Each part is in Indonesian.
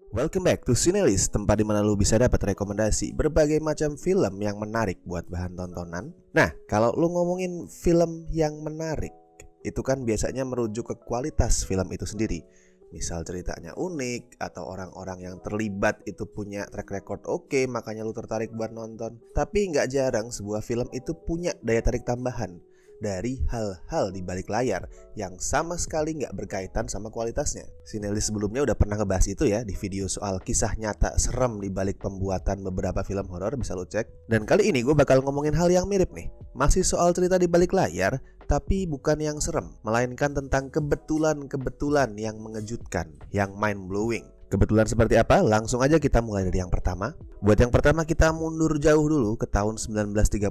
Welcome back to Cinelis, tempat di mana lu bisa dapat rekomendasi berbagai macam film yang menarik buat bahan tontonan. Nah, kalau lu ngomongin film yang menarik, itu kan biasanya merujuk ke kualitas film itu sendiri. Misal ceritanya unik, atau orang-orang yang terlibat itu punya track record oke, makanya lu tertarik buat nonton. Tapi nggak jarang sebuah film itu punya daya tarik tambahan dari hal-hal di balik layar yang sama sekali nggak berkaitan sama kualitasnya. Sinelis sebelumnya udah pernah ngebahas itu ya di video soal kisah nyata serem di balik pembuatan beberapa film horor, bisa lo cek. Dan kali ini gue bakal ngomongin hal yang mirip nih. Masih soal cerita di balik layar, tapi bukan yang serem, melainkan tentang kebetulan-kebetulan yang mengejutkan, yang mind-blowing. Kebetulan seperti apa? Langsung aja kita mulai dari yang pertama. Buat yang pertama kita mundur jauh dulu ke tahun 1939,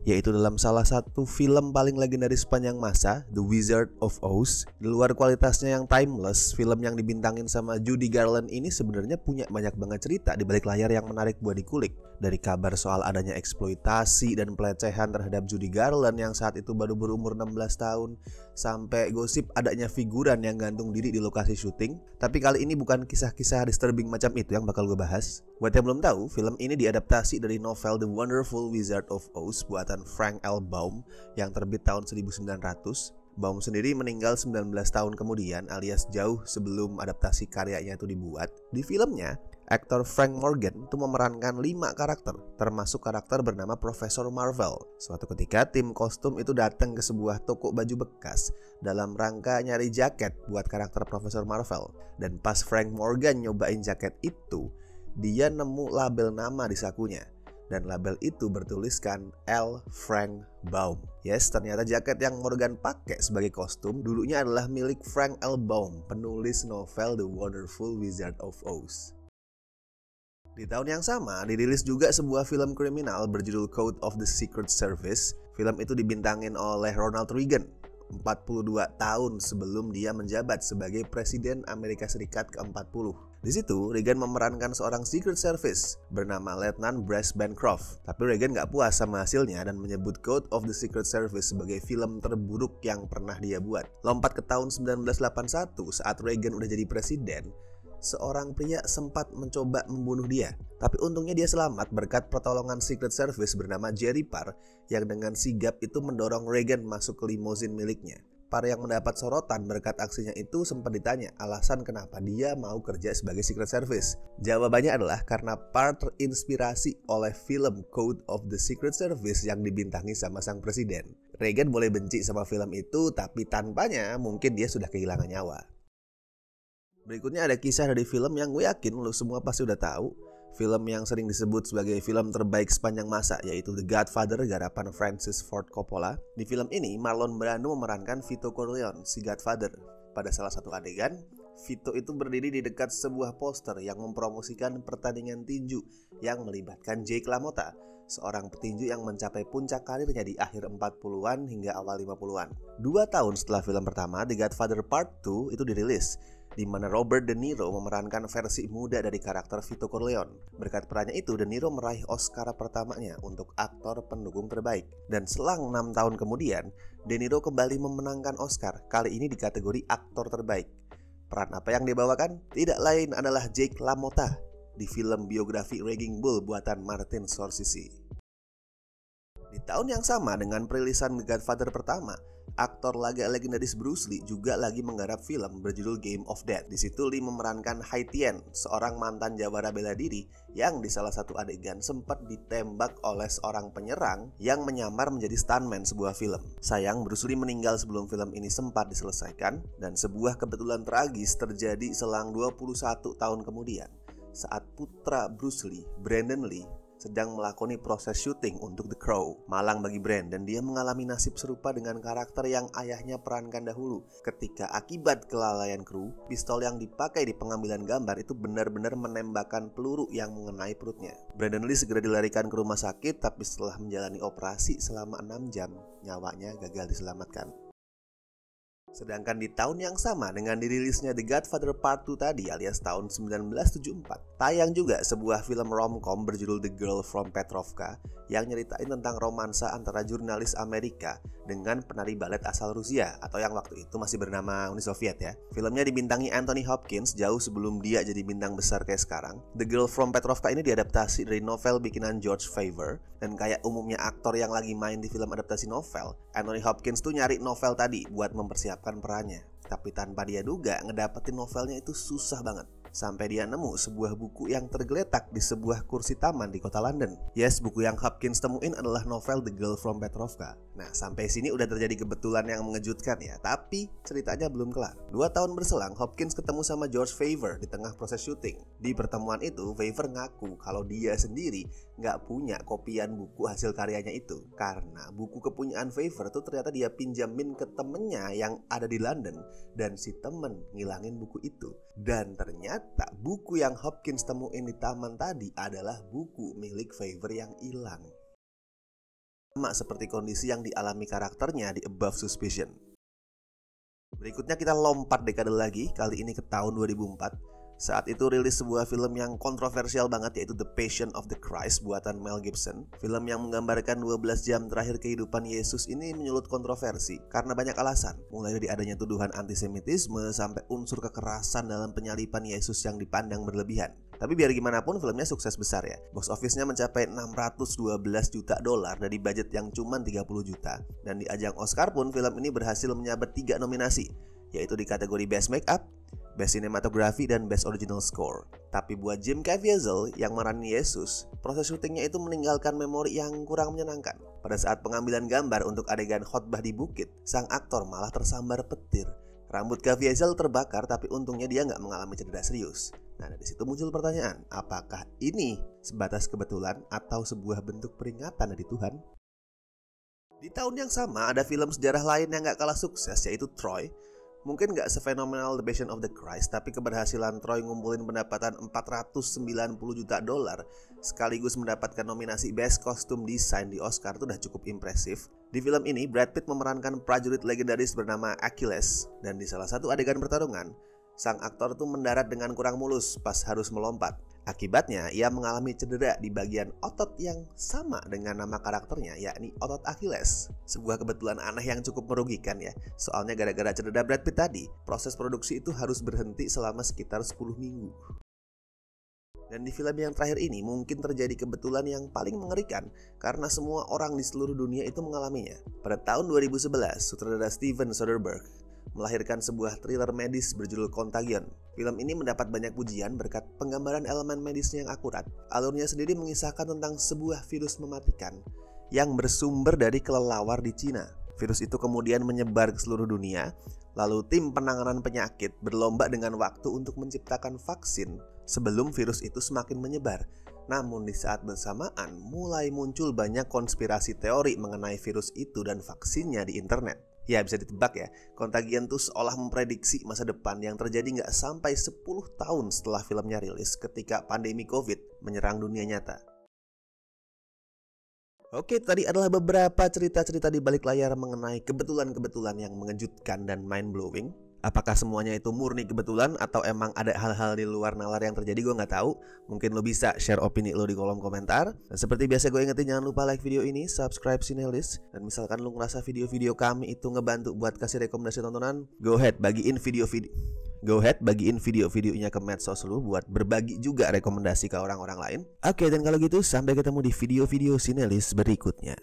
yaitu dalam salah satu film paling legendaris sepanjang masa, The Wizard of Oz. Di luar kualitasnya yang timeless, film yang dibintangin sama Judy Garland ini sebenarnya punya banyak banget cerita di balik layar yang menarik buat dikulik. Dari kabar soal adanya eksploitasi dan pelecehan terhadap Judy Garland yang saat itu baru berumur 16 tahun, sampai gosip adanya figuran yang gantung diri di lokasi syuting. Tapi kali ini bukan kisah-kisah disturbing macam itu yang bakal gue bahas. Buat yang belum tahu, film ini diadaptasi dari novel The Wonderful Wizard of Oz buatan Frank L. Baum yang terbit tahun 1900. Baum sendiri meninggal 19 tahun kemudian alias jauh sebelum adaptasi karyanya itu dibuat. Di filmnya, aktor Frank Morgan itu memerankan 5 karakter, termasuk karakter bernama Profesor Marvel. Suatu ketika tim kostum itu datang ke sebuah toko baju bekas dalam rangka nyari jaket buat karakter Profesor Marvel. Dan pas Frank Morgan nyobain jaket itu, dia nemu label nama di sakunya. Dan label itu bertuliskan L. Frank Baum. Yes, ternyata jaket yang Morgan pakai sebagai kostum dulunya adalah milik Frank L. Baum, penulis novel The Wonderful Wizard of Oz. Di tahun yang sama, dirilis juga sebuah film kriminal berjudul Code of the Secret Service. Film itu dibintangin oleh Ronald Reagan, 42 tahun sebelum dia menjabat sebagai Presiden Amerika Serikat ke-40. Di situ, Reagan memerankan seorang Secret Service bernama Letnan Brass Bancroft. Tapi Reagan gak puas sama hasilnya dan menyebut Code of the Secret Service sebagai film terburuk yang pernah dia buat. Lompat ke tahun 1981 saat Reagan udah jadi presiden, seorang pria sempat mencoba membunuh dia. Tapi untungnya dia selamat berkat pertolongan Secret Service bernama Jerry Parr yang dengan sigap itu mendorong Reagan masuk ke limousine miliknya. Parr yang mendapat sorotan berkat aksinya itu sempat ditanya alasan kenapa dia mau kerja sebagai Secret Service. Jawabannya adalah karena Parr terinspirasi oleh film Code of the Secret Service yang dibintangi sama sang presiden. Reagan boleh benci sama film itu, tapi tanpanya mungkin dia sudah kehilangan nyawa. Berikutnya ada kisah dari film yang gue yakin lo semua pasti udah tahu. Film yang sering disebut sebagai film terbaik sepanjang masa, yaitu The Godfather garapan Francis Ford Coppola. Di film ini, Marlon Brando memerankan Vito Corleone, si Godfather. Pada salah satu adegan, Vito itu berdiri di dekat sebuah poster yang mempromosikan pertandingan tinju yang melibatkan Jake LaMotta, seorang petinju yang mencapai puncak karirnya di akhir 40-an hingga awal 50-an. 2 tahun setelah film pertama, The Godfather Part 2 itu dirilis, di mana Robert De Niro memerankan versi muda dari karakter Vito Corleone. Berkat perannya itu, De Niro meraih Oscar pertamanya untuk aktor pendukung terbaik. Dan selang 6 tahun kemudian, De Niro kembali memenangkan Oscar, kali ini di kategori aktor terbaik. Peran apa yang dibawakan? Tidak lain adalah Jake LaMotta di film biografi Raging Bull buatan Martin Scorsese. Di tahun yang sama dengan perilisan The Godfather pertama, aktor laga legendaris Bruce Lee juga lagi menggarap film berjudul Game of Death. Di situ Lee memerankan Hai Tien, seorang mantan jawara bela diri yang di salah satu adegan sempat ditembak oleh seorang penyerang yang menyamar menjadi stuntman sebuah film. Sayang, Bruce Lee meninggal sebelum film ini sempat diselesaikan, dan sebuah kebetulan tragis terjadi selang 21 tahun kemudian saat putra Bruce Lee, Brandon Lee, sedang melakoni proses syuting untuk The Crow. Malang bagi Brandon, dia mengalami nasib serupa dengan karakter yang ayahnya perankan dahulu. Ketika akibat kelalaian kru, pistol yang dipakai di pengambilan gambar itu benar-benar menembakkan peluru yang mengenai perutnya. Brandon Lee segera dilarikan ke rumah sakit, tapi setelah menjalani operasi selama 6 jam, nyawanya gagal diselamatkan. Sedangkan di tahun yang sama dengan dirilisnya The Godfather Part 2 tadi alias tahun 1974, tayang juga sebuah film romcom berjudul The Girl from Petrovka yang nyeritain tentang romansa antara jurnalis Amerika dengan penari balet asal Rusia atau yang waktu itu masih bernama Uni Soviet ya. Filmnya dibintangi Anthony Hopkins jauh sebelum dia jadi bintang besar kayak sekarang. The Girl from Petrovka ini diadaptasi dari novel bikinan George Favor, dan kayak umumnya aktor yang lagi main di film adaptasi novel, Anthony Hopkins tuh nyari novel tadi buat mempersiapkan perannya. Tapi tanpa dia duga, ngedapetin novelnya itu susah banget. Sampai dia nemu sebuah buku yang tergeletak di sebuah kursi taman di kota London. Yes, buku yang Hopkins temuin adalah novel The Girl from Petrovka. Nah, sampai sini udah terjadi kebetulan yang mengejutkan ya. Tapi ceritanya belum kelar. 2 tahun berselang, Hopkins ketemu sama George Favor di tengah proses syuting. Di pertemuan itu, Favor ngaku kalau dia sendiri nggak punya kopian buku hasil karyanya itu. Karena buku kepunyaan Favor tuh ternyata dia pinjamin ke temennya yang ada di London. Dan si temen ngilangin buku itu. Dan ternyata buku yang Hopkins temuin di taman tadi adalah buku milik Favor yang hilang. Sama seperti kondisi yang dialami karakternya di Above Suspicion. Berikutnya kita lompat dekade lagi, kali ini ke tahun 2004. Saat itu rilis sebuah film yang kontroversial banget, yaitu The Passion of the Christ buatan Mel Gibson. Film yang menggambarkan 12 jam terakhir kehidupan Yesus ini menyulut kontroversi karena banyak alasan, mulai dari adanya tuduhan antisemitisme sampai unsur kekerasan dalam penyaliban Yesus yang dipandang berlebihan. Tapi biar gimana pun filmnya sukses besar ya. Box office-nya mencapai 612 juta dolar dari budget yang cuma 30 juta. Dan di ajang Oscar pun film ini berhasil menyabet 3 nominasi, yaitu di kategori Best Makeup, Best Cinematography, dan Best Original Score. Tapi buat Jim Caviezel yang merani Yesus, proses syutingnya itu meninggalkan memori yang kurang menyenangkan. Pada saat pengambilan gambar untuk adegan khotbah di bukit, sang aktor malah tersambar petir. Rambut Caviezel terbakar, tapi untungnya dia nggak mengalami cedera serius. Nah, dari situ muncul pertanyaan, apakah ini sebatas kebetulan atau sebuah bentuk peringatan dari Tuhan? Di tahun yang sama ada film sejarah lain yang gak kalah sukses, yaitu Troy. Mungkin gak sefenomenal The Passion of the Christ, tapi keberhasilan Troy ngumpulin pendapatan 490 juta dolar sekaligus mendapatkan nominasi Best Costume Design di Oscar itu udah cukup impresif. Di film ini Brad Pitt memerankan prajurit legendaris bernama Achilles, dan di salah satu adegan pertarungan sang aktor tuh mendarat dengan kurang mulus pas harus melompat. Akibatnya ia mengalami cedera di bagian otot yang sama dengan nama karakternya, yakni otot Achilles. Sebuah kebetulan aneh yang cukup merugikan ya. Soalnya gara-gara cedera Brad Pitt tadi, proses produksi itu harus berhenti selama sekitar 10 minggu. Dan di film yang terakhir ini mungkin terjadi kebetulan yang paling mengerikan karena semua orang di seluruh dunia itu mengalaminya. Pada tahun 2011, sutradara Steven Soderbergh melahirkan sebuah thriller medis berjudul Contagion. Film ini mendapat banyak pujian berkat penggambaran elemen medisnya yang akurat. Alurnya sendiri mengisahkan tentang sebuah virus mematikan yang bersumber dari kelelawar di Cina. Virus itu kemudian menyebar ke seluruh dunia, lalu tim penanganan penyakit berlomba dengan waktu untuk menciptakan vaksin sebelum virus itu semakin menyebar. Namun di saat bersamaan mulai muncul banyak konspirasi teori mengenai virus itu dan vaksinnya di internet. Ya bisa ditebak ya, Contagion tuh seolah memprediksi masa depan yang terjadi nggak sampai 10 tahun setelah filmnya rilis ketika pandemi COVID menyerang dunia nyata. Oke, tadi adalah beberapa cerita-cerita di balik layar mengenai kebetulan-kebetulan yang mengejutkan dan mind-blowing. Apakah semuanya itu murni kebetulan atau emang ada hal-hal di luar nalar yang terjadi, gue gak tahu. Mungkin lo bisa share opini lo di kolom komentar. Dan seperti biasa gue ingetin, jangan lupa like video ini, subscribe Cinelist. Dan misalkan lo ngerasa video-video kami itu ngebantu buat kasih rekomendasi tontonan, go ahead bagiin video-videonya ke medsos lo buat berbagi juga rekomendasi ke orang-orang lain. Oke, dan kalau gitu sampai ketemu di video-video Cinelist berikutnya.